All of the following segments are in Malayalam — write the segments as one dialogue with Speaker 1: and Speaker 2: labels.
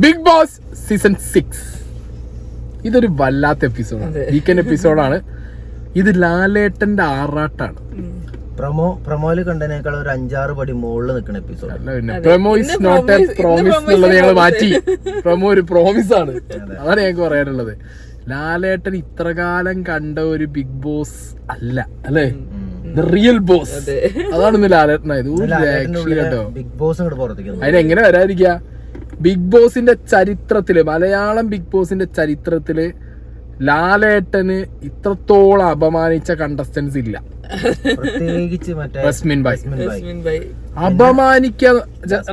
Speaker 1: ബിഗ് ബോസ് സീസൺ 6 ഇതൊരു വല്ലാത്ത എപ്പിസോഡാണ്. വീക്കെൻഡ് എപ്പിസോഡാണ് ഇത്. ലാലേട്ടന്റെ ആറാട്ടാണ്.
Speaker 2: പ്രൊമോയില് കണ്ടതിനേക്കാൾ ഒരു 5-6 പടി മുകളിൽ നിൽക്കുന്ന episode.
Speaker 1: Promo is not a promise എന്നുള്ളത് ഞങ്ങൾ മാറ്റി. പ്രൊമോ ഒരു പ്രോമിസ് ആണ്. അതാണ് ഞങ്ങൾക്ക് പറയാനുള്ളത്. ലാലേട്ടൻ ഇത്രകാലം കണ്ട ഒരു ബിഗ് ബോസ് അല്ല അല്ലേ, റിയൽ ബോസ്. അതാണ് ഇന്ന് ലാലേട്ടനായത്.
Speaker 2: ബിഗ് ബോസ്
Speaker 1: അതിനെങ്ങനെ വരാതിരിക്കുക? ബിഗ് ബോസിന്റെ ചരിത്രത്തില്, മലയാളം ബിഗ് ബോസിന്റെ ചരിത്രത്തില് ലാലേട്ടന് ഇത്രത്തോളം അപമാനിച്ച കണ്ടസ്റ്റൻസ് ഇല്ല.
Speaker 2: പ്രത്യേകിച്ച്
Speaker 1: റസ്മിൻ ഭായ് അപമാനിക്ക.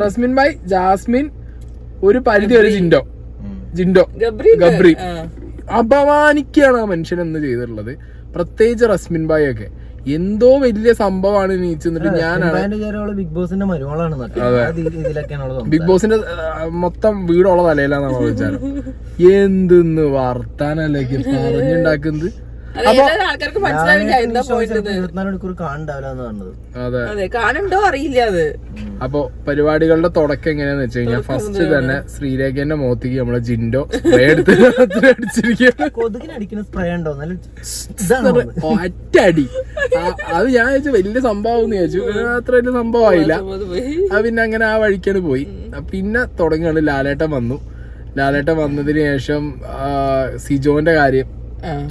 Speaker 1: റസ്മിൻ ഭായ്, ജാസ്മിൻ, ഒരു പരിധി വരെ ജിൻഡോ ഗബ്രി അപമാനിക്കാണ് ആ മനുഷ്യൻ എന്ന് ചെയ്തിട്ടുള്ളത്. പ്രത്യേകിച്ച് റസ്മിൻ ഭായ് ഒക്കെ എന്തോ വലിയ സംഭവമാണ് നീച്ചിട്ട്. ഞാനാണ്
Speaker 2: ബിഗ് ബോസിന്റെ മരുമകളാണ്.
Speaker 1: ബിഗ് ബോസിന്റെ മൊത്തം വീടുള്ള തലയിലാണെന്നാണ് വിചാരം. എന്തെന്ന് വർത്താനല്ലേ പറഞ്ഞുണ്ടാക്കുന്നത്.
Speaker 3: ആൾക്കാർക്ക് മനസ്സിലാവില്ല എന്താ പോയിട്ട്.
Speaker 2: 24 മണിക്കൂർ കാണണ്ടാവില്ല.
Speaker 3: അതെ, കാണണ്ടോ അറിയില്ല അത്.
Speaker 1: അപ്പൊ പരിപാടികളുടെ തുടക്കം എങ്ങനെയാന്ന് വെച്ച് കഴിഞ്ഞാൽ ഫസ്റ്റ് തന്നെ ശ്രീരേഖന്റെ മുഖത്തേക്ക് നമ്മളെ ജിൻഡോ സ്പ്രേ എടുത്ത് അടിച്ചിരിക്കുക.
Speaker 2: കൊതുകിനടിക്കുന്ന സ്പ്രേ ഉണ്ടോ?
Speaker 1: ഒറ്റ അടി. അത് ഞാൻ ചോദിച്ചു വലിയ സംഭവം ചോദിച്ചു. അത്ര വലിയ സംഭവമായില്ല. അത് പിന്നെ അങ്ങനെ ആ വഴിക്കാണ് പോയി. പിന്നെ തുടങ്ങുകയാണ്. ലാലേട്ടൻ വന്നു. ലാലേട്ടൻ വന്നതിന് ശേഷം സിജോന്റെ കാര്യം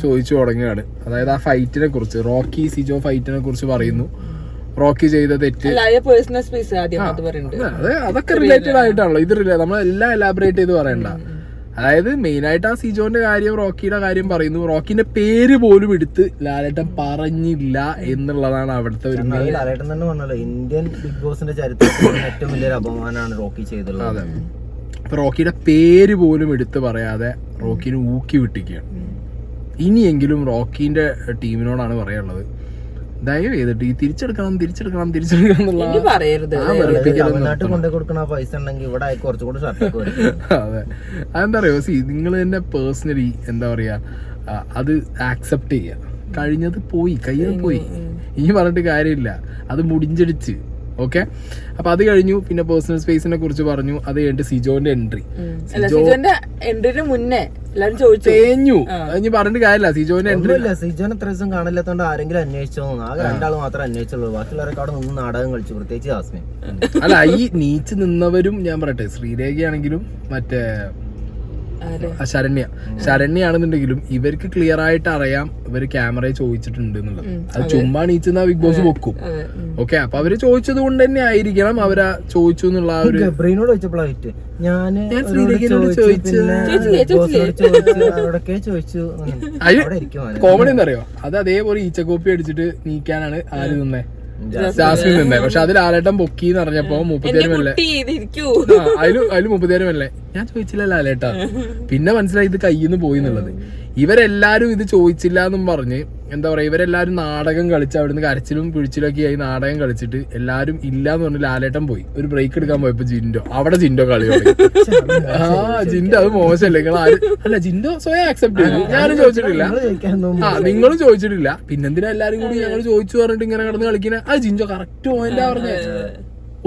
Speaker 1: ചോദിച്ചു തുടങ്ങുകയാണ്. അതായത് ആ ഫൈറ്റിനെ കുറിച്ച്, റോക്കി സിജോ ഫൈറ്റിനെ കുറിച്ച് പറയുന്നു. റോക്കി ചെയ്ത തെറ്റ് അതൊക്കെ റിലേറ്റഡ് ആയിട്ടാണല്ലോ ഇത്. നമ്മളെല്ലാം എലാബറേറ്റ് ചെയ്ത് പറയണ്ട. അതായത് മെയിൻ ആയിട്ട് ആ സിജോന്റെ കാര്യം, റോക്കിയുടെ കാര്യം പറയുന്നു. റോക്കിന്റെ പേര് പോലും എടുത്ത് ലാലേട്ടൻ പറഞ്ഞില്ല എന്നുള്ളതാണ് അവിടുത്തെ ഒരു
Speaker 2: ലാലേട്ടൻ തന്നെ പറഞ്ഞല്ലോ, ഇന്ത്യൻ ബിഗ് ബോസിന്റെ ചരിത്രത്തിൽ ഏറ്റവും വലിയൊരു അപമാനമാണ് റോക്കി ചെയ്തിട്ടുള്ളത്.
Speaker 1: അതെ, അപ്പൊ റോക്കിയുടെ പേര് പോലും എടുത്ത് പറയാതെ റോക്കിനെ ഊക്കി വിട്ടിക്കുകയാണ്. ഇനിയെങ്കിലും റോക്കിന്റെ ടീമിനോടാണ് പറയാനുള്ളത്, ദയവ് ചെയ്തിട്ട് ഈ തിരിച്ചെടുക്കണം എന്നുള്ള അതെ. അതെന്താ പറയാ, നിങ്ങൾ തന്നെ പേഴ്സണലി എന്താ പറയാ, അത് ആക്സെപ്റ്റ് ചെയ്യുക. കഴിഞ്ഞത് പോയി, കയ്യിൽ പോയി, ഇനി പറഞ്ഞിട്ട് കാര്യമില്ല. അത് മുടിഞ്ചടിച്ച്. ഓക്കെ, അപ്പൊ അത് കഴിഞ്ഞു. പിന്നെ പേഴ്സണൽ സ്പേസിനെ കുറിച്ച് പറഞ്ഞു. അത് കഴിഞ്ഞിട്ട് സിജോന്റെ എൻട്രി.
Speaker 3: എൻട്രിന് മുന്നേ
Speaker 1: തേഞ്ഞു. ഇനി പറഞ്ഞിട്ട് കാര്യമില്ല. സിജോന്റെ എൻട്രി
Speaker 2: ഇല്ല. സിജോനെ ഇത്ര ദിവസം കാണില്ലാത്തോണ്ട് ആരെങ്കിലും അന്വേഷിച്ചോ? ആകെ 2 ആൾ മാത്രമേ അന്വേഷിച്ചുള്ളൂ. ബാക്കിയുള്ളവരൊക്കെ അവിടെ നിന്ന് നാടകം കളിച്ചു, പ്രത്യേകിച്ച് ജാസ്മിൻ.
Speaker 1: അല്ല, ഈ നീച്ച് നിന്നവരും ഞാൻ പറയട്ടെ, ശ്രീരേഖയാണെങ്കിലും മറ്റേ ശരണ്യാണെന്നുണ്ടെങ്കിലും ഇവർക്ക് ക്ലിയർ ആയിട്ട് അറിയാം ഇവര് ക്യാമറയെ ചോദിച്ചിട്ടുണ്ട് എന്നുള്ളത്. അത് ചുമ്മാ നീച്ചുന്ന ബിഗ് ബോസ് വെക്കും. ഓക്കെ, അപ്പൊ അവര് ചോദിച്ചത് കൊണ്ട് തന്നെ ആയിരിക്കണം അവരാ ചോദിച്ചു എന്നുള്ള ആ ഒരു.
Speaker 2: ഗബ്രീനോട് ചോദിച്ചപ്പോഴായിട്ട് ഞാൻ
Speaker 1: ശ്രീരേഖയോട് ചോദിച്ചു. കോമഡി എന്നറിയോ, അത് അതേപോലെ ഈച്ചക്കോപ്പി അടിച്ചിട്ട് നീക്കാനാണ് ആര് നിന്നേ, ജാസ്മിൻ നിന്നേ. പക്ഷെ അതിൽ ലാലേട്ടൻ പൊക്കിന്ന് അറിഞ്ഞപ്പോ 30 അതില് 30 ഞാൻ ചോദിച്ചില്ല ലാലേട്ടാ. പിന്നെ മനസ്സിലായി ഇത് കയ്യിന്ന് പോയി എന്നുള്ളത്. ഇവരെല്ലാരും ഇത് ചോദിച്ചില്ല എന്നും പറഞ്ഞ് എന്താ പറയാ, ഇവരെല്ലാരും നാടകം കളിച്ച് അവിടുന്ന് കരച്ചിലും പിഴിച്ചിലും ഒക്കെ ആയി നാടകം കളിച്ചിട്ട് എല്ലാരും ഇല്ലാന്ന് പറഞ്ഞ് ലാലേട്ടൻ പോയി. ഒരു ബ്രേക്ക് എടുക്കാൻ പോയപ്പോ ജിൻഡോ കളി ജിൻഡോ അത് മോശമല്ലേ? നിങ്ങൾ അല്ല, ജിൻഡോ സ്വയം ആക്സെപ്റ്റ് ചെയ്തു. ഞാനും ചോദിച്ചിട്ടില്ല, നിങ്ങളും ചോദിച്ചിട്ടില്ല. പിന്നെന്തിനാ എല്ലാരും കൂടി ഞങ്ങൾ ചോദിച്ചു പറഞ്ഞിട്ട് ഇങ്ങനെ കിടന്ന് കളിക്കുന്ന? അത് ജിൻഡോ കറക്റ്റ് പോയിന്റ് പറഞ്ഞേ.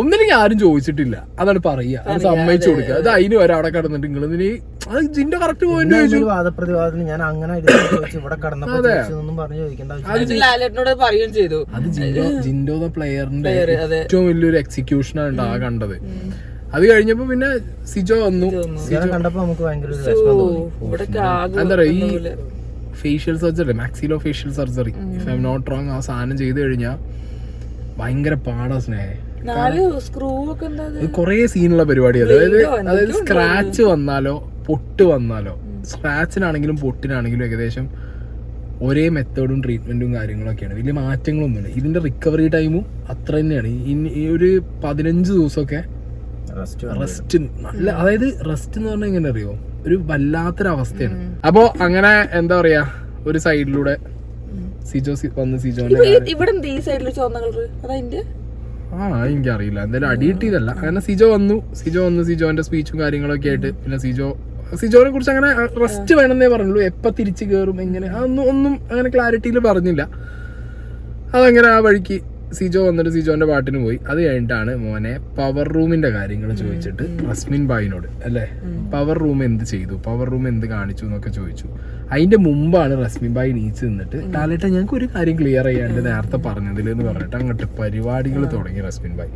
Speaker 1: ഒന്നില്ലെങ്കിൽ ആരും ചോദിച്ചിട്ടില്ല, അതാണ് പറയുക. അത് സമ്മതിച്ചു കൊടുക്കുക. അത് അതിന് വരെ അവിടെ കിടന്നിട്ട് നിങ്ങൾ അത് ജിൻഡോ കറക്റ്റ് പോയിന്റ് ചോദിച്ചു.
Speaker 2: ഞാൻ അങ്ങനെ
Speaker 1: അത് ജിൻഡോ പ്ലെയറിന്റെ ഏറ്റവും വലിയൊരു എക്സിക്യൂഷനാണ് ആ കണ്ടത്. അത് കഴിഞ്ഞപ്പോ പിന്നെ സിജോ വന്നു.
Speaker 2: കണ്ടപ്പോ നമുക്ക് ഭയങ്കര
Speaker 1: എന്താ പറയാ, ഈ facial surgery, maxillofacial surgery if I am not wrong, ആ സാധനം ചെയ്ത് കഴിഞ്ഞാൽ ഭയങ്കര പാടാ സ്നേഹം. കൊറേ സീനുള്ള പരിപാടി. അതായത് സ്ക്രാച്ച് വന്നാലോ പൊട്ട് വന്നാലോ, സ്ക്രാച്ചിനാണെങ്കിലും പൊട്ടിനാണെങ്കിലും ഏകദേശം ഒരേ മെത്തേഡും ട്രീറ്റ്മെന്റും കാര്യങ്ങളൊക്കെയാണ്. വലിയ മാറ്റങ്ങളൊന്നുമില്ല. ഇതിന്റെ റിക്കവറി ടൈമും അത്ര തന്നെയാണ്. ഈ ഒരു 15 ദിവസമൊക്കെ റെസ്റ്റ്. നല്ല, അതായത് റെസ്റ്റ് എന്ന് പറഞ്ഞാൽ എങ്ങനെ അറിയോ, ഒരു വല്ലാത്തൊരവസ്ഥയാണ്. അപ്പോ അങ്ങനെ എന്താ പറയാ, ഒരു സൈഡിലൂടെ സിജോ വന്ന് സിജോന്റെ എനിക്കറിയില്ല, എന്തായാലും അടിയിട്ടിയതല്ല. അങ്ങനെ സിജോ വന്നു സിജോന്റെ സ്പീച്ചും കാര്യങ്ങളൊക്കെ ആയിട്ട്. പിന്നെ സിജോനെ കുറിച്ച് അങ്ങനെ റെസ്റ്റ് വേണമെന്നേ പറഞ്ഞുള്ളൂ. എപ്പ തിരിച്ചു കയറും എങ്ങനെ, ഒന്നും അങ്ങനെ ക്ലാരിറ്റിയിൽ പറഞ്ഞില്ല. അതങ്ങനെ ആ വഴിക്ക് സിജോ വന്നിട്ട് സിജോന്റെ പാട്ടിന് പോയി. അത് കഴിഞ്ഞിട്ടാണ് മോനെ പവർ റൂമിന്റെ കാര്യങ്ങൾ ചോദിച്ചിട്ട് റസ്മിൻ ബായിനോട് അല്ലേ പവർ റൂം എന്ത് ചെയ്തു, പവർ റൂം എന്ത് കാണിച്ചു എന്നൊക്കെ ചോദിച്ചു. അതിന്റെ മുമ്പാണ് റസ്മിൻ ബായി നീച്ച് നിന്നിട്ട് ലാലേട്ട ഞങ്ങൾക്ക് ഒരു കാര്യം ക്ലിയർ ചെയ്യാണ്ട് നേരത്തെ പറഞ്ഞതിൽ എന്ന് പറഞ്ഞിട്ട് അങ്ങോട്ട് പരിപാടികൾ തുടങ്ങി റസ്മിൻ ബായി.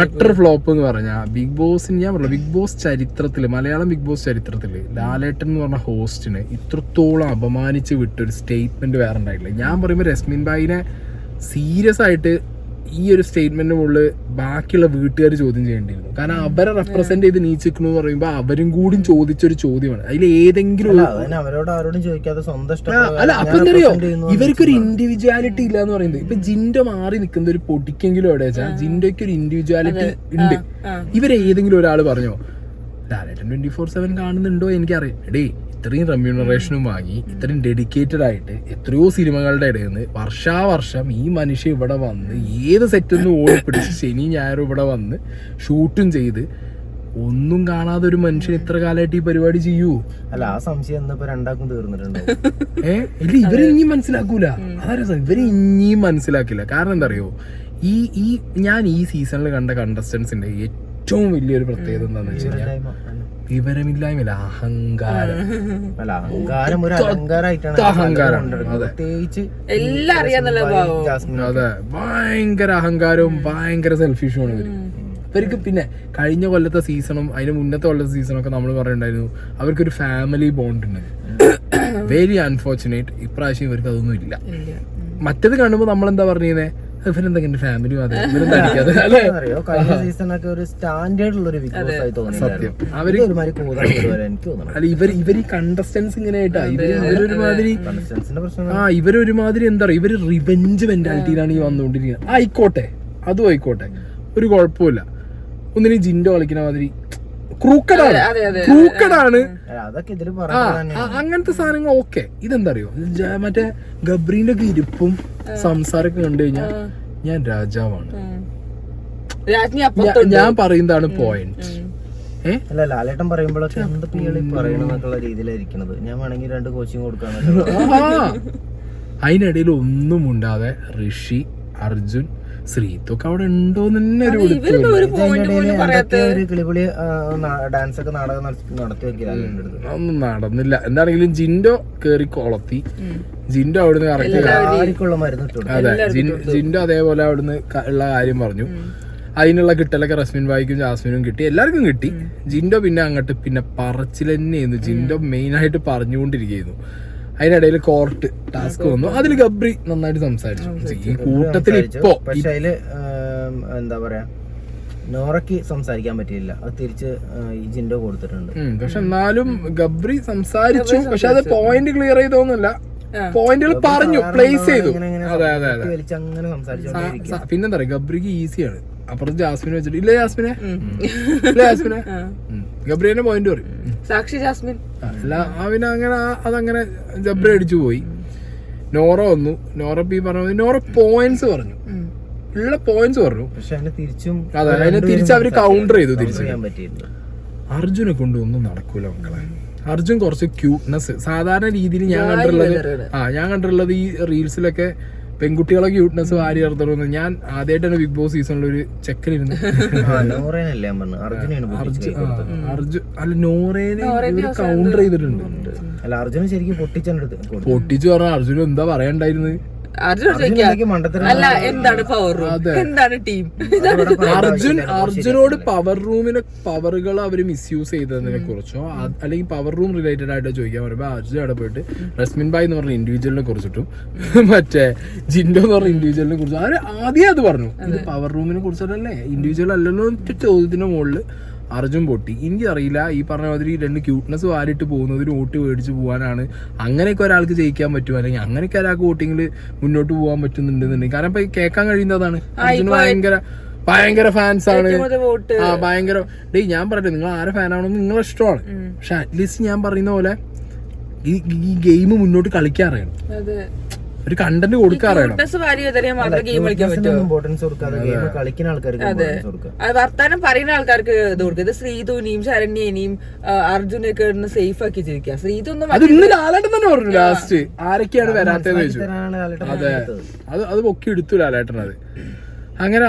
Speaker 1: അട്ടർ ഫ്ലോപ്പ് എന്ന് പറഞ്ഞാൽ ബിഗ് ബോസിന് ഞാൻ പറഞ്ഞു, ബിഗ് ബോസ് ചരിത്രത്തിൽ, മലയാളം ബിഗ് ബോസ് ചരിത്രത്തിൽ ലാലേട്ടൻ എന്ന് പറഞ്ഞ ഹോസ്റ്റിനെ ഇത്രത്തോളം അപമാനിച്ച് വിട്ടൊരു സ്റ്റേറ്റ്മെന്റ് വേറെ ഉണ്ടായിട്ടില്ല. ഞാൻ പറയുമ്പോൾ റസ്മിൻ ബായിനെ സീരിയസ് ആയിട്ട് ഈ ഒരു സ്റ്റേറ്റ്മെന്റിന് മുകളിൽ ബാക്കിയുള്ള വീട്ടുകാർ ചോദ്യം ചെയ്യേണ്ടിയിരുന്നു. കാരണം അവരെ റെപ്രസെന്റ് ചെയ്ത് നീച്ചിരിക്കുന്നു എന്ന് പറയുമ്പോൾ അവരും കൂടി ചോദിച്ചൊരു ചോദ്യമാണ്. അതിൽ ഏതെങ്കിലും
Speaker 2: അവരോട് ആരോടും ചോദിക്കാതെ സ്വന്തം
Speaker 1: അല്ല അപ്പൊ എന്തറിയോ ഇവർക്കൊരു ഇൻഡിവിജ്വാലിറ്റി ഇല്ല എന്ന് പറയുന്നത്. ഇപ്പൊ ജിൻഡോ മാറി നിൽക്കുന്ന ഒരു പൊടിക്കെങ്കിലും എവിടെ വെച്ചാൽ ജിൻഡോയ്ക്ക് ഒരു ഇൻഡിവിജ്വാലിറ്റി ഉണ്ട്. ഇവരെ ഏതെങ്കിലും ഒരാൾ പറഞ്ഞോ ലാലേട്ടൻ 24/7 കാണുന്നുണ്ടോ എനിക്കറിയാം. എടേ ഇത്രയും റെമ്യൂണറേഷനും വാങ്ങി ഇത്രയും ഡെഡിക്കേറ്റഡ് ആയിട്ട് എത്രയോ സിനിമകളുടെ ഇടയിൽ നിന്ന് വർഷാവർഷം ഈ മനുഷ്യൻ ഇവിടെ വന്ന് ഏത് സെറ്റിൽ നിന്ന് ഓടിപ്പിടിച്ച് ശനി ഞായറും ഇവിടെ വന്ന് ഷൂട്ടും ചെയ്ത് ഒന്നും കാണാതെ ഒരു മനുഷ്യൻ ഇത്ര കാലമായിട്ട് ഈ പരിപാടി ചെയ്യൂ.
Speaker 2: അല്ല ആ സംശയം രണ്ടാക്കും തീർന്നിട്ടുണ്ടോ?
Speaker 1: ഇല്ല ഇവര് ഇനിയും മനസ്സിലാക്കൂല. ഇവര് ഇനിയും മനസ്സിലാക്കില്ല. കാരണം എന്താ അറിയോ, ഈ ഞാൻ ഈ സീസണിൽ കണ്ട കണ്ടസ്റ്റൻസിന്റെ ഏറ്റവും വലിയൊരു പ്രത്യേകത എന്താന്ന് വെച്ച് കഴിഞ്ഞാൽ വിവരമില്ലായ്മ, അഹങ്കാരം. അതെ, ഭയങ്കര അഹങ്കാരവും ഭയങ്കര സെൽഫിഷുമാണ് ഇവർക്ക്. പിന്നെ കഴിഞ്ഞ കൊല്ലത്തെ സീസണും അതിന് മുന്നത്തെ കൊല്ലത്തെ സീസണൊക്കെ നമ്മൾ പറയുന്നുണ്ടായിരുന്നു അവർക്കൊരു ഫാമിലി ബോണ്ട് ഉണ്ട്. വെരി അൺഫോർച്ചുനേറ്റ് ഇപ്രാവശ്യം ഇവർക്ക് അതൊന്നും ഇല്ല. മറ്റത് കാണുമ്പോൾ നമ്മളെന്താ പറഞ്ഞേ, ഇവരെന്തെങ്കിലും ഫാമിലി സത്യം. അവര് അല്ല ഇവർ ഈ കണ്ടസ്റ്റൻസ് ഇങ്ങനെ ആയിട്ടാ ഇവരൊരുമാതിരി എന്താ പറയാ, ഇവര് റിവെഞ്ച് മെന്റാലിറ്റിയിലാണ് ഈ വന്നുകൊണ്ടിരിക്കുന്നത്. ആയിക്കോട്ടെ, അതും ആയിക്കോട്ടെ, ഒരു കുഴപ്പമില്ല. ഒന്നിനും ജിൻഡോ കളിക്കുന്ന മാതിരി ക്രൂക്കഡാണ് അങ്ങനത്തെ സാധനങ്ങൾ ഓക്കെ. ഇതെന്താ അറിയോ, മറ്റേ ഗബ്രീന്റെ ഒക്കെ ഇരിപ്പും സംസാരമൊക്കെ കണ്ടു കഴിഞ്ഞാൽ ഞാൻ രാജാവാണ്, ഞാൻ പറയുന്നതാണ് പോയിന്റ്.
Speaker 2: അല്ല ലാലേട്ടൻ പറയുമ്പോഴൊക്കെ എന്ത് പറയണെന്നൊക്കെയുള്ള രീതിയിലായിരിക്കണത്. ഞാൻ വേണമെങ്കിൽ 2 കോച്ചിങ് കൊടുക്കാന്ന്.
Speaker 1: അതിനിടയിൽ ഒന്നും ഉണ്ടാതെ ഋഷി, അർജുൻ, ശ്രീത്തൊക്കെ അവിടെ ഉണ്ടോന്ന് തന്നെ ഒരു
Speaker 2: കിളിപൊളി ഡാൻസ് ഒക്കെ നടത്തി വെക്കില്ല.
Speaker 1: ഒന്നും നടന്നില്ല. എന്താണെങ്കിലും ജിൻഡോ കേറി കൊളത്തി. ജിൻഡോ അവിടുന്ന് അതെ ജിൻഡോ അതേപോലെ അവിടുന്ന് ഉള്ള കാര്യം പറഞ്ഞു. അതിനുള്ള കിട്ടലൊക്കെ റസ്മിൻ ബായിക്കും ജാസ്മിനും കിട്ടി, എല്ലാവർക്കും കിട്ടി. ജിൻഡോ പിന്നെ അങ്ങോട്ട് പിന്നെ പറച്ചിൽ തന്നെയായിരുന്നു. ജിൻഡോ മെയിൻ ആയിട്ട് പറഞ്ഞുകൊണ്ടിരിക്കുന്നു. അതിനിടയിൽ കോർട്ട് ടാസ്ക് വന്നു, അതിൽ ഗബ്രി നന്നായിട്ട് സംസാരിച്ചു. ഈ കൂട്ടത്തിൽ ഇപ്പോ
Speaker 2: പക്ഷെ അതില് എന്താ പറയാ, നോറയ്ക്ക് സംസാരിക്കാൻ പറ്റിയില്ല, അത് തിരിച്ച് ജിൻഡോ കൊടുത്തിട്ടുണ്ട്.
Speaker 1: പക്ഷെ എന്നാലും ഗബ്രി സംസാരിച്ചു. പക്ഷെ അത് പോയിന്റ് ക്ലിയർ ചെയ്തോന്നില്ല, പോയിന്റുകൾ പറഞ്ഞു, പ്ലേസ് ചെയ്തു. അതെ അതെ അതെ. പിന്നെന്താ പറയാ, ഗബ്രിക്ക് ഈസിയാണ്. അപ്പുറത്ത് ജാസ്മിനെ വെച്ചിട്ട് ഇല്ല ജാസ്മിനെ ഗബ്രിന്റെ പോയിന്റ് പറയും.
Speaker 3: സാക്ഷി ജാസ്മിൻ
Speaker 1: അല്ല അവന് അങ്ങനെ അതങ്ങനെ ഗബ്രി അടിച്ചു പോയി. നോറ വന്നു, നോറ പി പറഞ്ഞു, നോറ പോയിന്റ്സ് പറഞ്ഞു, ഉള്ള പോയിന്റ്സ് പറഞ്ഞു.
Speaker 2: പക്ഷെ
Speaker 1: അതെ, അതിനെ തിരിച്ച് അവര് കൗണ്ടർ ചെയ്തു. തിരിച്ചു അർജുനെ കൊണ്ട് ഒന്നും നടക്കൂല മക്കളെ. അർജുൻ കുറച്ച് ക്യൂട്ട്നെസ് സാധാരണ രീതിയിൽ ഞാൻ കണ്ടിട്ടുള്ളത് ഈ റീൽസിലൊക്കെ പെൺകുട്ടികളെ ക്യൂട്ട്നെസ് വാരി ഇറത്തണമെന്ന്. ഞാൻ ആദ്യമായിട്ടാണ് ബിഗ് ബോസ് സീസണിൽ ഒരു ചെക്കനിരുന്നു. അർജുൻ അല്ല നോറേനെ കൗണ്ടർ ചെയ്തിട്ടുണ്ട്. പൊട്ടിച്ചു പറഞ്ഞ അർജുൻ എന്താ പറയണ്ടായിരുന്നത്? അർജുനോട് പവർ റൂമിനെ പവറുകൾ അവര് മിസ്യൂസ് ചെയ്തതിനെ കുറിച്ചോ അല്ലെങ്കിൽ പവർ റൂം റിലേറ്റഡ് ആയിട്ടോ ചോദിക്കാൻ പറയുമ്പോ അർജുൻ അവിടെ പോയിട്ട് റസ്മിൻ ബായ് എന്ന് പറഞ്ഞ ഇൻഡിവിജ്വലിനെ കുറിച്ചിട്ടും മറ്റേ ജിൻഡോ എന്ന് പറഞ്ഞ ഇൻഡിവിജ്വലിനെ കുറിച്ചും അവര് ആദ്യം അത് പറഞ്ഞു. ഇത് പവർ റൂമിനെ കുറിച്ചിട്ടല്ലേ, ഇൻഡിവിജ്വൽ അല്ലല്ലോ ചോദ്യത്തിന്റെ മുകളിൽ അർജുൻ പൊട്ടി. എനിക്കറിയില്ല, ഈ പറഞ്ഞ മാതിരി 2 ക്യൂട്ട്നെസ് വാരിട്ട് പോകുന്നതിന് വോട്ട് മേടിച്ച് പോകാനാണ് അങ്ങനെയൊക്കെ ഒരാൾക്ക് ജയിക്കാൻ പറ്റും, അല്ലെങ്കിൽ അങ്ങനെയൊക്കെ ഒരാൾക്ക് വോട്ടിങ്ങിൽ മുന്നോട്ട് പോകാൻ പറ്റുന്നുണ്ടെന്നുണ്ടെങ്കിൽ. കാരണം ഇപ്പൊ കേൾക്കാൻ കഴിയുന്നതാണ് അർജുൻ ഭയങ്കര ഫാൻസ് ആണ്. ഭയങ്കര ഞാൻ പറയട്ടെ, നിങ്ങൾ ആരെ ഫാനാണെന്ന് നിങ്ങളെ ഇഷ്ടമാണ്. പക്ഷെ അറ്റ്ലീസ്റ്റ് ഞാൻ പറയുന്ന പോലെ ഈ ഗെയിം മുന്നോട്ട് കളിക്കാൻ അറിയണം. ഒരു കണ്ടന്റ് കൊടുക്കാറിയണം.
Speaker 2: ഇമ്പോർട്ടൻസ് കൊടുക്കാതെ ഗെയിം കളിക്കുന്ന ആൾക്കാർക്ക് ഇമ്പോർട്ടൻസ് കൊടുക്കുക.
Speaker 3: അത് വർത്താനം പറയുന്ന ആൾക്കാർക്ക് ഇത് കൊടുക്കുക. ഇത് ശ്രീധുവിനെയും ശരണ്യനെയും അർജുനൊക്കെ സേഫ് ആക്കി വെച്ചിരിക്കുക. ശ്രീധുന്നും
Speaker 1: അത് ഇന്ന് ലാലേട്ടൻ തന്നെ പറഞ്ഞു ലാസ്റ്റ് ആരൊക്കെയാണ് വരാത്തതെന്ന് ചോദിച്ചു. അതെ, അത് പൊക്കി എടുത്തു ലാലേട്ടൻ. അത് അങ്ങനെ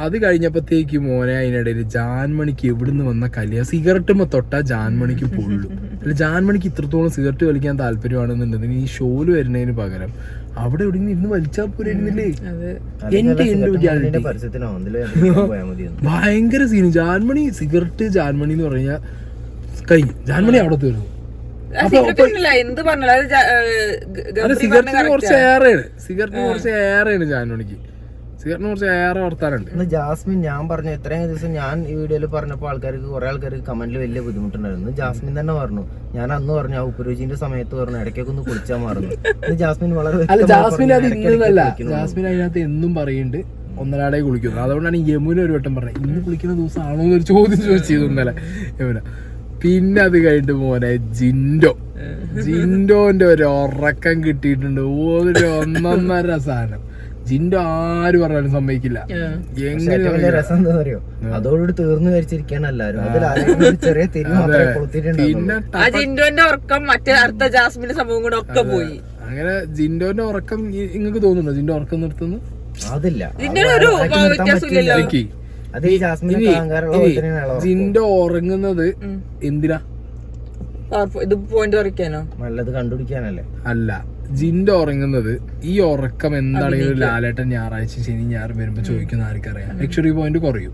Speaker 1: അത് കഴിഞ്ഞപ്പോഴത്തേക്ക് മോനെ അതിനിടയിൽ ജാൻമണിക്ക് എവിടുന്ന് വന്ന കല്യാ സിഗരറ്റുമ്പോ തൊട്ടാ ജാൻമണിക്ക് പൊള്ളു. അല്ല, ജാൻമണിക്ക് ഇത്രത്തോളം സിഗരറ്റ് വലിക്കാൻ താല്പര്യമാണെന്നുണ്ടെങ്കിൽ ഈ ഷോയില് വരുന്നതിന് പകരം അവിടെ എവിടെ ഇരുന്ന് വലിച്ചാ പോരുന്നില്ലേ. എന്റെ ഇൻഡിവിജ്വാലിറ്റി ഭയങ്കര സീന്. ജാൻമണി സിഗരറ്റ് ജാൻമണി എന്ന് പറഞ്ഞാൽ കഴിഞ്ഞു. ജാൻമണി അവിടെ തീർന്നു. സിഗരറ്റിന് കുറച്ച് ഏറെയാണ് ജാൻമണിക്ക്. സിഗരറ്റിന് കുറച്ച് ഏറെ വർത്താനുണ്ട്.
Speaker 2: ജാസ്മിൻ ഞാൻ പറഞ്ഞു ഇത്രയും ദിവസം ഞാൻ ഈ വീഡിയോയിൽ പറഞ്ഞപ്പോൾ കുറെ ആൾക്കാർക്ക് കമന്റിൽ വലിയ ബുദ്ധിമുട്ടുണ്ടായിരുന്നു. ജാസ്മിൻ തന്നെ പറഞ്ഞു, ഞാൻ അന്ന് പറഞ്ഞു ആ ഉപ്പുരുചിന്റെ സമയത്ത് പറഞ്ഞു ഇടയ്ക്കൊക്കെ ഒന്ന് കുളിച്ചാൽ മാറുന്നു. ജാസ്മിൻ വളരെ
Speaker 1: ജാസ്മിൻ അത് ഇന്നല്ല, ജാസ്മിൻ അതിനകത്ത് എന്നും പറയുന്നുണ്ട് ഒന്നരാടെ കുളിക്കുന്നു. അതുകൊണ്ടാണ് യമുന ഒരു വട്ടം പറഞ്ഞത് ഇന്ന് കുളിക്കുന്ന ദിവസം ആണോ എന്നൊരു ചോദ്യം ചോദിച്ചത് ഇന്നലെ യമുന. പിന്നെ അത് കഴിഞ്ഞിട്ട് മോനെ ജിൻഡോന്റെ ഒരു ഉറക്കം കിട്ടിയിട്ടുണ്ട്. ഒരു ഒന്നൊന്നര സാധനം. ജിൻഡോ ആര് പറഞ്ഞാലും സമ്മതിക്കില്ല.
Speaker 2: എങ്ങനെ രസം എന്താ അറിയോ, അതോടുകൂടി തീർന്നു വരച്ചിരിക്കാണ് എല്ലാരും. ചെറിയ
Speaker 3: ജിൻഡോന്റെ ഉറക്കം മറ്റേ അടുത്ത ജാസ്മിന്റെ സംഭവം കൂടെ ഒക്കെ പോയി.
Speaker 1: അങ്ങനെ ജിൻഡോന്റെ ഉറക്കം നിങ്ങൾക്ക് തോന്നുന്നുണ്ടോ ജിൻഡോ ഉറക്കം നിർത്തുന്നു?
Speaker 2: അതില്ല,
Speaker 1: ജിൻഡോ ഉറങ്ങുന്നത് എന്തിനാ?
Speaker 3: ഇത് പോയിന്റ് കുറയ്ക്കാനോ?
Speaker 2: നല്ലത് കണ്ടുപിടിക്കാനല്ലേ?
Speaker 1: അല്ല, ജിൻഡോ ഉറങ്ങുന്നത് ഈ ഉറക്കം എന്താണെങ്കിലും ലാലേട്ടൻ ഞായറാഴ്ച ശനി ഞായർ വരുമ്പോ ചോദിക്കുന്ന ആർക്കറിയാം. ലക്ഷറി പോയിന്റ് കുറയും.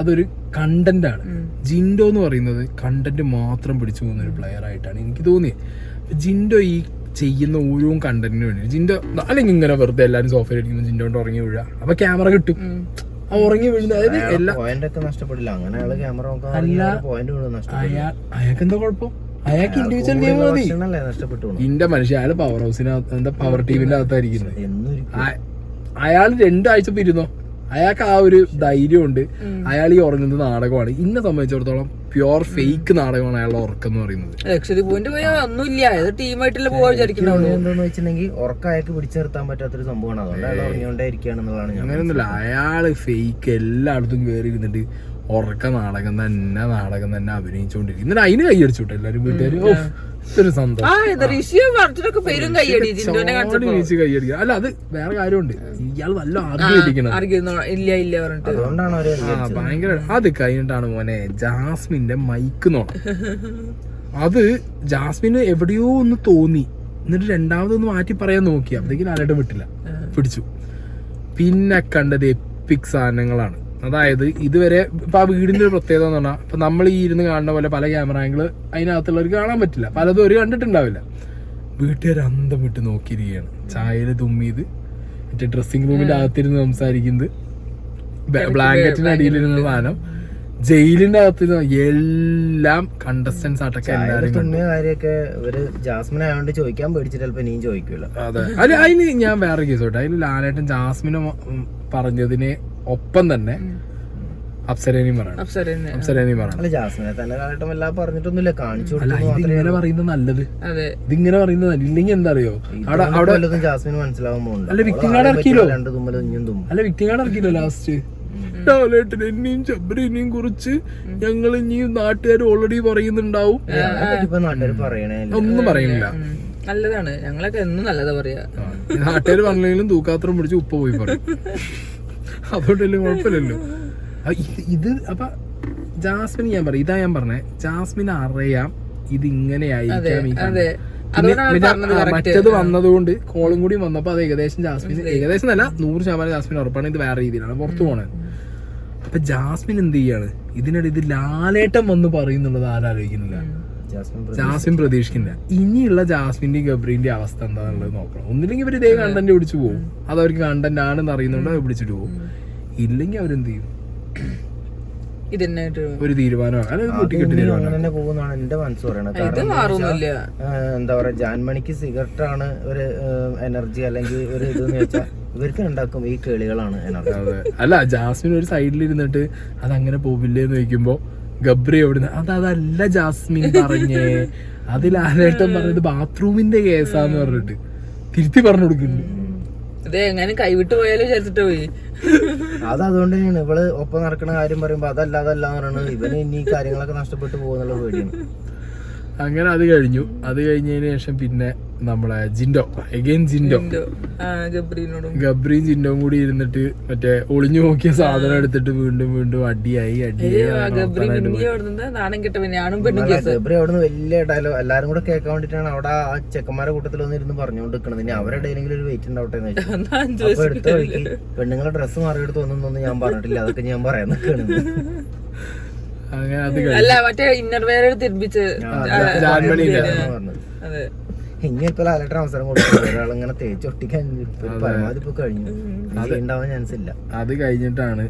Speaker 1: അതൊരു കണ്ടന്റ് ആണ്. ജിൻഡോ എന്ന് പറയുന്നത് കണ്ടന്റ് മാത്രം പിടിച്ചു പോകുന്ന ഒരു പ്ലെയർ ആയിട്ടാണ് എനിക്ക് തോന്നിയത്. ജിൻഡോ ഈ ചെയ്യുന്ന ഓരോ കണ്ടന്റിന് വേണ്ടി ജിൻഡോ അല്ലെങ്കിൽ ഇങ്ങനെ വെറുതെ എല്ലാവരും സോഫയിൽ ഇരിക്കുമ്പോൾ ജിൻഡോ കൊണ്ട് ഉറങ്ങി വീഴുക. അപ്പൊ ക്യാമറ കിട്ടും. ആ ഉറങ്ങി വീഴുന്നത് അയാൾക്ക് എന്താ കുഴപ്പം? അയാൾക്ക് ഇൻഡിവിജ്വൽ ഗെയിം മതി. ഇന്റെ മനുഷ്യ അയാള് പവർ ഹൗസിനകത്ത് എന്താ പവർ ടീമിന്റെ അകത്തായിരിക്കുന്നത്. അയാൾ 2 ആഴ്ച ഇരുന്നോ. അയാൾക്ക് ആ ഒരു ധൈര്യമുണ്ട്. അയാൾ ഈ ഉറങ്ങുന്നത് നാടകമാണ്. ഇന്നെ സംബന്ധിച്ചിടത്തോളം പ്യുവർ ഫേക്ക് നാടകമാണ് അയാളുടെ ഉറക്കം എന്ന് പറയുന്നത്.
Speaker 2: എന്താന്ന് വെച്ചിട്ടുണ്ടെങ്കിൽ ഉറക്കം അയാൾക്ക് പിടിച്ചു നിർത്താൻ പറ്റാത്തൊരു സംഭവമാണ്. അതുകൊണ്ട് അയാൾ ഉറങ്ങിക്കൊണ്ടേയിരിക്കുകയാണെന്നുള്ളതാണ്.
Speaker 1: അങ്ങനെയൊന്നുമില്ല, അയാള് ഫേക്ക് എല്ലായിടത്തും കയറി ഇരുന്നിട്ട് ഉറക്ക നാടകം തന്നെ അഭിനയിച്ചോണ്ടിരിക്കും. എന്നിട്ട് അതിന് കൈയടിച്ചോട്ടെ എല്ലാരും വീട്ടുകാര്. ഒരു സന്തോഷം. അല്ല, അത് വേറെ കാര്യമുണ്ട്. ഇയാൾ വല്ല ഭയങ്കര. അത് കഴിഞ്ഞിട്ടാണ് മോനെ ജാസ്മിന്റെ മൈക്ക് നോണം. അത് ജാസ്മിന് എവിടെയോ ഒന്ന് തോന്നി. എന്നിട്ട് രണ്ടാമതൊന്ന് മാറ്റി പറയാൻ നോക്കി. അപ്പോഴത്തേക്കും ലാലേട്ടൻ വിട്ടില്ല, പിടിച്ചു. പിന്നെ കണ്ടത് എപ്പിക് സാധനങ്ങളാണ്. അതായത് ഇതുവരെ ഇപ്പൊ ആ വീടിന്റെ ഒരു പ്രത്യേകത എന്ന് പറഞ്ഞാൽ ഇപ്പൊ നമ്മൾ ഈ ഇരുന്ന് കാണുന്ന പോലെ പല ക്യാമറ ആംഗിള് അതിനകത്തുള്ളവർക്ക് കാണാൻ പറ്റില്ല. പലതും ഒരു കണ്ടിട്ടുണ്ടാവില്ല. വീട്ടുകാർ അന്തം വിട്ട് നോക്കിയിരിക്കുകയാണ്. ചായയില് തുമ്മിയത്, മറ്റേ ഡ്രസ്സിംഗ് റൂമിന്റെ അകത്തിരുന്ന് സംസാരിക്കുന്നത്, ബ്ലാങ്കറ്റിന്റെ അടിയിലിരുന്ന സാധനം, ജയിലിന്റെ അകത്തിരുന്ന എല്ലാം കണ്ടസ്റ്റൻസ് ആട്ടൊക്കെ എല്ലാവരും
Speaker 2: ജാസ്മിൻ ആയതുകൊണ്ട് ചോദിക്കാൻ പേടിച്ചിട്ട് ചിലപ്പോ നീ ചോദിക്കൂല.
Speaker 1: അതെ, അതിന് ഞാൻ വേറെ കേസ് തൊട്ടെ. അതിന് ലാലേട്ടൻ ജാസ്മിനെ പറഞ്ഞതിന് ഒപ്പം തന്നെ അപ്സരേനെയും പറയണം. ഇതിങ്ങനെ പറയുന്നത് നല്ലത്. ഇതിങ്ങനെ പറയുന്നത് ഇല്ലെങ്കിൽ എന്താ അറിയോ, അവിടെ
Speaker 2: ജാസ്മിന് മനസ്സിലാവുമ്പോ
Speaker 1: അല്ല വിക്ടിം കാർഡ് ഇറക്കിയല്ലോ. അല്ല വിക്ടിം കാർഡ് ഇറക്കിയല്ലോ ലാസ്റ്റ്. എന്നെയും ശബരിനെയും കുറിച്ച് ഞങ്ങൾ ഇനിയും നാട്ടുകാർ ഓൾറെഡി പറയുന്നുണ്ടാവും. ഒന്നും പറയുന്നില്ല.
Speaker 3: നല്ലതാണ്, ഞങ്ങളൊക്കെ എന്നും നല്ലതാ പറയാ.
Speaker 1: നാട്ടുകാർ പറഞ്ഞെങ്കിലും തൂക്കാത്രം പിടിച്ച് ഉപ്പ പോയി പറയും. അതുകൊണ്ടല്ലേ കുഴപ്പമില്ലല്ലോ. ഇത് അപ്പൊ ജാസ്മിൻ ഞാൻ പറയാം, ഇതാ ഞാൻ പറഞ്ഞേ, ജാസ്മിന് അറിയാം ഇത് ഇങ്ങനെ ആയിരിക്കാം. മറ്റത് വന്നതുകൊണ്ട് കോളും കൂടി വന്നപ്പോ അത് ഏകദേശം ജാസ്മിൻ, ഏകദേശം അല്ല 100% ജാസ്മിൻ ഉറപ്പാണ് ഇത് വേറെ രീതിയിലാണ് പുറത്തു പോണത്. അപ്പൊ ജാസ്മിൻ എന്ത് ചെയ്യാണ് ഇതിനിടെ ഇത് ലാലേട്ടൻ വന്ന് പറയുന്നുള്ളത് ആരാലോചിക്കുന്നില്ല. ജാസ്മിൻ പ്രതീക്ഷിക്കുന്നില്ല. ഇനിയുള്ള ജാസ്മിന്റെയും ഗബ്രീന്റെയും അവസ്ഥ എന്താണെന്നുള്ളത് നോക്കണം. ഒന്നില്ലെങ്കിൽ ഇവർ ഇതേ കണ്ടന്റ് പിടിച്ചു പോകും. അത് അവർക്ക് കണ്ടന്റ് ആണെന്ന് അറിയുന്നുണ്ട്, അവർ പിടിച്ചിട്ട് പോകും. ഇല്ലെങ്കിൽ അവരെന്ത് ചെയ്യും, ഒരു തീരുമാനമാണ്
Speaker 2: പോകുന്നതാണ് എന്റെ മനസ്സ് പറയണത്. എന്താ പറയാ, ജാൻമണിക്ക് സിഗരറ്റ് ആണ് ഒരു എനർജി അല്ലെങ്കിൽ ഒരു ഇതെന്ന് വെച്ചാൽ ഇവർക്ക് ഉണ്ടാക്കും ഈ കേളികളാണ് എനർജി.
Speaker 1: അല്ല, ജാസ്മിൻ ഒരു സൈഡിൽ ഇരുന്നിട്ട് അതങ്ങനെ പോവില്ലേന്ന് ചോദിക്കുമ്പോ ഗബ്രി എവിടുന്ന് അതല്ല ജാസ്മിൻ പറഞ്ഞേ, അതിൽ ലാലേട്ടൻ പറഞ്ഞത് ബാത്റൂമിന്റെ കേസാന്ന് പറഞ്ഞിട്ട് തിരുത്തി പറഞ്ഞു കൊടുക്കുന്നുണ്ട്.
Speaker 3: ഇത് എങ്ങനെ കൈവിട്ട് പോയാലും വിചാരിച്ചിട്ട് പോയി.
Speaker 2: അതുകൊണ്ട് തന്നെയാണ് ഇവള് ഒപ്പം നടക്കുന്ന കാര്യം പറയുമ്പോ അതല്ല എന്ന് പറയുന്നത് ഇവന് ഇനി ഈ കാര്യങ്ങളൊക്കെ നഷ്ടപ്പെട്ടു പോകുന്നുള്ള പേടിയാണ്.
Speaker 1: അങ്ങനെ അത് കഴിഞ്ഞു. അത് കഴിഞ്ഞതിന് ശേഷം പിന്നെ നമ്മളെ ജിൻഡോ അഗൈൻ ജിൻഡോ ഗബ്രിയും ജിൻഡോയും കൂടി ഇരുന്നിട്ട് മറ്റേ ഒളിഞ്ഞു നോക്കിയ സാധനം എടുത്തിട്ട് വീണ്ടും അടിയായി.
Speaker 2: ഗബ്രി അവിടുന്ന് വലിയ ഡയലോഗ് എല്ലാരും കൂടെ കേൾക്കാൻ വേണ്ടിട്ടാണ് അവിടെ ആ ചെക്കന്മാരുടെ കൂട്ടത്തിൽ ഒന്ന് ഇരുന്ന് പറഞ്ഞുകൊണ്ടിരിക്കണത്. ഇനി അവരുടെ ഇടയിലെങ്കിലും ഒരു വെയിറ്റ് ഉണ്ടാവട്ടെ എന്ന് വെച്ചാൽ അപ്പൊ എടുത്ത വഴിക്ക് പെണ്ണുങ്ങളുടെ ഡ്രസ്സ് മാറിയെടുത്ത് ഒന്നും ഞാൻ പറഞ്ഞിട്ടില്ല, അതൊക്കെ ഞാൻ പറയാൻ നിൽക്കുകയാണ്.
Speaker 3: അല്ല മറ്റേ ഇന്നർവെയർ തിരിപ്പിച്ച്
Speaker 2: ഇനിയിപ്പോ ലാലേട്ടൻ അവസരം കൊടുക്കും. ഒരാളിങ്ങനെ തേച്ചൊട്ടിക്കാൻ പരമാവധി ഇപ്പൊ കഴിഞ്ഞു, ഉണ്ടാവാൻ ചാൻസ് ഇല്ല. അത്
Speaker 1: കഴിഞ്ഞിട്ടാണ്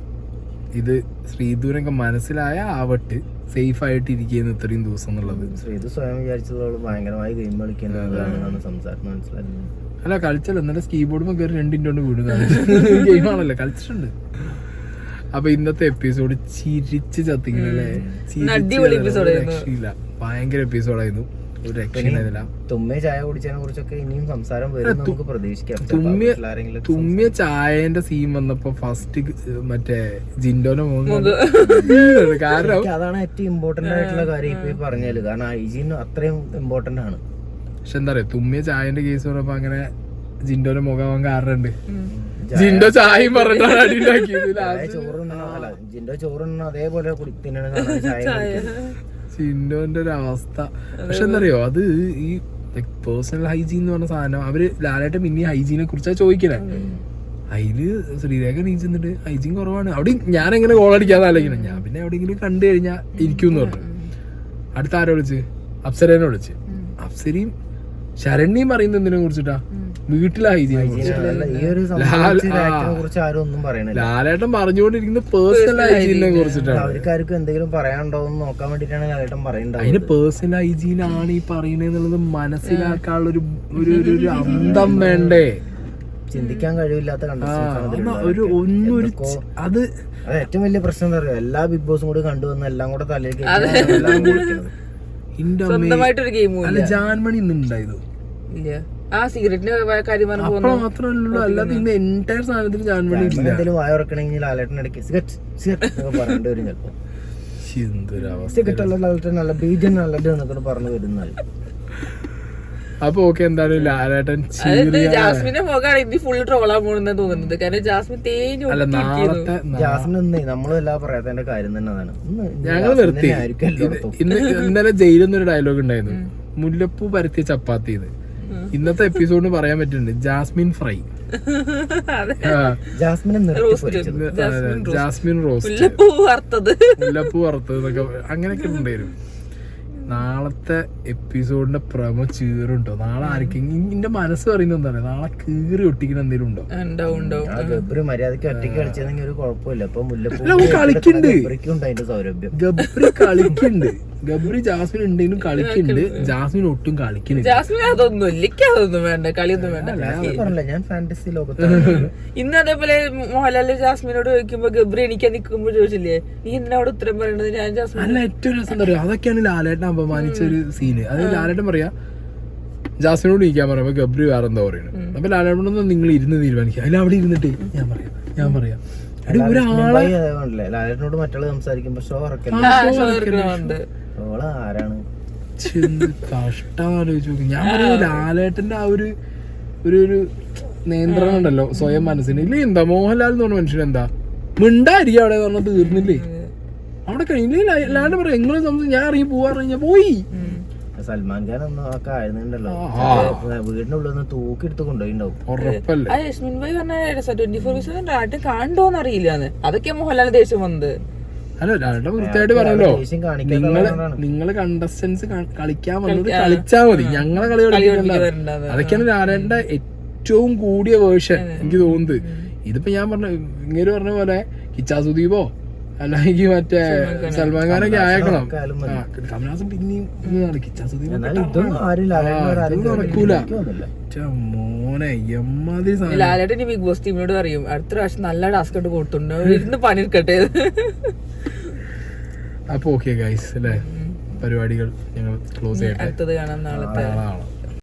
Speaker 1: ഇത് ശ്രീധുവിനൊക്കെ മനസ്സിലായ ആവട്ട് സേഫ് ആയിട്ട് ഇരിക്കുന്ന ഇത്രയും ദിവസം എന്നുള്ളത്.
Speaker 2: ശ്രീധു സ്വയം വിചാരിച്ചതോളം ഭയങ്കരമായി ഗെയിം കളിക്കുന്നതാണ് സംസാരത്തിന് മനസ്സിലായത്.
Speaker 1: അല്ല കളിച്ചല്ലോ, എന്നിട്ട് കീബോർഡ് കയറി 2 മിനിറ്റ് കൊണ്ട് വീടുന്നതാണ്. ഗെയിമാണല്ലോ, കളിച്ചിട്ടുണ്ട്. അപ്പൊ ഇന്നത്തെ എപ്പിസോഡ് ചിരിച്ച് ചത്തിക്കണല്ലേ, രക്ഷയില്ല. ഭയങ്കര എപ്പിസോഡായിരുന്നു, ഒരു രക്ഷയില്ല.
Speaker 2: തുമ്മിയ ചായ കുടിച്ചതിനെ കുറിച്ചൊക്കെ ഇനിയും സംസാരം വരും, നമുക്ക് പ്രതീക്ഷിക്കാം.
Speaker 1: തുമ്മിയ ചായന്റെ സീൻ വന്നപ്പോ ഫസ്റ്റ് മറ്റേ ജിൻഡോനെ കാരണം
Speaker 2: അതാണ് ഏറ്റവും ഇമ്പോർട്ടന്റ് ആയിട്ടുള്ള കാര്യം ഇപ്പൊ പറഞ്ഞാല്. കാരണം ഹൈജീൻ അത്രയും ഇമ്പോർട്ടന്റ് ആണ്.
Speaker 1: പക്ഷെ എന്താ പറയാ, തുമ്മിയ ചായന്റെ കേസ് പറഞ്ഞപ്പോ അങ്ങനെ ജിൻഡോന്റെ മുഖം കാറുണ്ട്. ജിൻഡോ ചായയും പറഞ്ഞിട്ടാണ് അടിയുണ്ടാക്കിയത്.
Speaker 2: ജിൻഡോ ചോറുണ്ണ അതേപോലെ
Speaker 1: ജിൻഡോന്റെ ഒരു അവസ്ഥ. പക്ഷെ എന്താ അറിയോ, അത് ഈ പേഴ്സണൽ ഹൈജീൻ എന്ന് പറഞ്ഞ സാധനം അവര് ലാലേട്ടൻ പിന്നെ ഹൈജീനെ കുറിച്ചാണ് ചോദിക്കണേ. അതില് ശ്രീരേഖ നീച്ചെന്നിട്ട് ഹൈജീൻ കുറവാണ് അവിടെ, ഞാൻ എങ്ങനെ ഗോൾ അടിക്കാതെ ആലോചിക്കണം. ഞാൻ പിന്നെ എവിടെയെങ്കിലും കണ്ടു കഴിഞ്ഞാൽ ഇരിക്കും പറഞ്ഞു. അടുത്ത ആരോ വിളിച്ച്, അപ്സരേനെ വിളിച്ച്. അപ്സരയും ശരണ്യം പറയുന്നത് എന്തിനെ കുറിച്ചിട്ടാ, വീട്ടിലെ ഹൈജീനെ ലാലേട്ടൻ പറഞ്ഞുകൊണ്ടിരിക്കുന്നത് പേഴ്സണൽ ഹൈജീനെ കുറിച്ചിട്ടാണ്.
Speaker 2: അവർക്കാർക്കും എന്തെങ്കിലും പറയാനുണ്ടോ എന്ന് നോക്കാൻ വേണ്ടിട്ടാണ് ലാലേട്ടൻ പറയുന്നത്.
Speaker 1: അതിന് പേഴ്സണൽ ഹൈജീൻ ആണ് ഈ പറയുന്നത് മനസ്സിലാക്കാനുള്ള ഒരു അന്തം വേണ്ടേ,
Speaker 2: ചിന്തിക്കാൻ കഴിവില്ലാത്ത
Speaker 1: അത്
Speaker 2: ഏറ്റവും വലിയ പ്രശ്നം എന്താ പറയുക, എല്ലാ ബിഗ് ബോസും കൂടി കണ്ടുവന്ന് എല്ലാം കൂടെ തലയിൽ
Speaker 1: അല്ല ജാൻമണി ഇന്നുണ്ടായത്
Speaker 3: ആ സിഗരറ്റിന്റെ കാര്യം
Speaker 1: മാത്രമല്ലോ, അല്ലാതെ ഇന്ന് എൻറ്റയർ സാധനത്തിൽ ജാൻമണി
Speaker 2: എന്തെങ്കിലും വായ ഉറക്കണമെങ്കിൽ ലാലേട്ടൻ ഇടയ്ക്ക് സിഗരറ്റ് പറയേണ്ടി വരും ചിലപ്പോ. സിഗരറ്റ് അല്ല ലാലേട്ടൻ നല്ല ബീജൻ നല്ലത് എന്നൊക്കെ പറഞ്ഞു വരുന്നത്.
Speaker 1: അപ്പൊ ഓക്കെ, എന്തായാലും ലാലേട്ടൻ
Speaker 3: ജാസ്മിന്റെ മുഖമാണ് ഇനി ഫുൾ ട്രോളാൻ പോകുന്നത് തോന്നുന്നത്. കാരണം ജാസ്മിൻ തേഞ്ഞു
Speaker 2: ജാസ്മിൻ നമ്മളും എല്ലാം പറയാത്തതിന്റെ കാര്യം തന്നെ അതാണ്.
Speaker 1: ഞങ്ങൾ നിർത്തി. ഇന്നലെ ജയിലെന്നൊരു ഡയലോഗ് ഉണ്ടായിരുന്നു, മുല്ലപ്പൂ പരത്തിയ ചപ്പാത്തി. ഇത് ഇന്നത്തെ എപ്പിസോഡിന് പറയാൻ പറ്റുന്നുണ്ട്, ജാസ്മിൻ ഫ്രൈ, ജാസ്മിൻ റോസ്റ്റ്, മുല്ലപ്പൂ വറുത്തത് എന്നൊക്കെ അങ്ങനെയൊക്കെ ഉണ്ടായിരുന്നു. നാളത്തെ എപ്പിസോഡിന്റെ പ്രമോ ചീറുണ്ടോ നാളെ ആർക്കെങ്കിലും? എന്റെ മനസ്സ് പറയുന്നത് എന്താണ്, നാളെ കീറി ഒട്ടിക്കണ എന്തെങ്കിലും ഉണ്ടോ?
Speaker 2: ഗബ്രി മര്യാദക്ക് ഒറ്റയ്ക്ക് കളിച്ചതെങ്കിൽ ഒരു കുഴപ്പമില്ല. അപ്പൊ
Speaker 1: ഗബ്രി കളിക്കുന്നുണ്ട്, ഗബ്രി ജാസ്മിൻ ഉണ്ടെങ്കിലും കളിക്കുന്നുണ്ട്. ജാസ്മിൻ ഒട്ടും കളിക്കുന്നില്ല.
Speaker 3: ജാസ്മിൻ അതൊന്നും വേണ്ട, കളിയൊന്നും വേണ്ട.
Speaker 2: പറഞ്ഞില്ല, ഞാൻ ഫാന്റസി ലോകത്താണ്.
Speaker 3: ഇന്ന് അതേപോലെ മോഹൻലാല് ജാസ്മിനോട് ചോദിക്കുമ്പോ ഗബ്രി എണീക്കാൻ നിൽക്കുമ്പോ ചോദിച്ചില്ലേ, നീ എന്തിനോട് ഉത്തരം പറയണത്? ഞാൻ ജാസ്മിൻ
Speaker 1: അല്ല, ഏറ്റവും രസം എന്താ പറയാ, അതൊക്കെയാണ് ലാലേട്ടൻ അപമാനിച്ച ഒരു സീന്. അത് ലാലേട്ടൻ പറയാ ജാസ്മിനോട് ഇരിക്കാൻ പറയുമ്പോ ഗബ്രി വേറെ എന്താ പറയുന്നത്. അപ്പൊ ലാലേട്ടനൊന്നും നിങ്ങൾ ഇരുന്ന് തീരുമാനിക്കുക, അല്ല അവിടെ ഇരുന്നിട്ട് ഞാൻ പറയാം
Speaker 2: ലാലേട്ടനോട് മറ്റുള്ള സംസാരിക്കുമ്പോ ഷോ ആരാണ്
Speaker 1: കഷ്ടം ആലോചിച്ച് നോക്കി. ഞാൻ പറയാ ലാലേട്ടന്റെ ആ ഒരു നിയന്ത്രണം ഉണ്ടല്ലോ സ്വയം മനസ്സിന്. ഇല്ല എന്താ മോഹൻലാൽ എന്ന് പറഞ്ഞ മനുഷ്യൻ എന്താ മിണ്ടായിരിക്കും അവിടെ പറഞ്ഞത് തീർന്നില്ലേ, അവിടെ കഴിഞ്ഞില്ലേ. ലാലേട്ടൻ പറയാം എങ്ങനെ സംസാരിച്ച് ഞാൻ ഇറങ്ങി പോവാറിഞ്ഞ പോയി.
Speaker 2: സൽമാൻ ഖാൻ ഒന്നും ഒക്കെ ആയിരുന്നുണ്ടല്ലോ, വീടിന്റെ ഉള്ളിൽ നിന്ന് തൂക്കിയെടുത്ത് കൊണ്ടുപോയിണ്ടാവും.
Speaker 3: യസ്മിൻ ഭായി പറഞ്ഞ കണ്ടോന്ന് അറിയില്ലാന്ന്, അതൊക്കെ മോഹൻലാൽ ദേഷ്യം വന്നത്.
Speaker 1: അല്ല ലാലേട്ടൻ വൃത്തിയായിട്ട് പറഞ്ഞല്ലോ, നിങ്ങള് കണ്ടസ്റ്റൻസ് കളിക്കാൻ വന്നത് കളിച്ചാ മതി, ഞങ്ങളെ കളി കളിക്കണ്ട. അതൊക്കെയാണ് ലാലേട്ടന്റെ ഏറ്റവും കൂടിയ വേർഷൻ എനിക്ക് തോന്നുന്നത്. ഇതിപ്പോ ഞാൻ ഇങ്ങനെ പറഞ്ഞ പോലെ കിച്ചാ സുദീപോ അല്ലെങ്കിൽ മറ്റേ സൽമാൻ ഖാനൊക്കെ ആയേക്കണം. കമലഹാസൻ പിന്നെയും നടക്കൂല മോനെ.
Speaker 3: ലാലേട്ടൻ ബിഗ് ബോസ് ടീമിനോട് പറയും അടുത്ത പ്രാവശ്യം നല്ല ടാസ്ക് ആയിട്ട് കൊടുത്തിട്ടുണ്ട്, ഇരുന്ന് പണിയെടുക്കട്ടെ.
Speaker 1: അപ്പൊ ഓക്കെ ഗൈസ് അല്ലേ, പരിപാടികൾ ഞങ്ങൾ ക്ലോസ് ചെയ്യട്ടെ.
Speaker 3: അടുത്തത് കാണാം നാളത്തെ.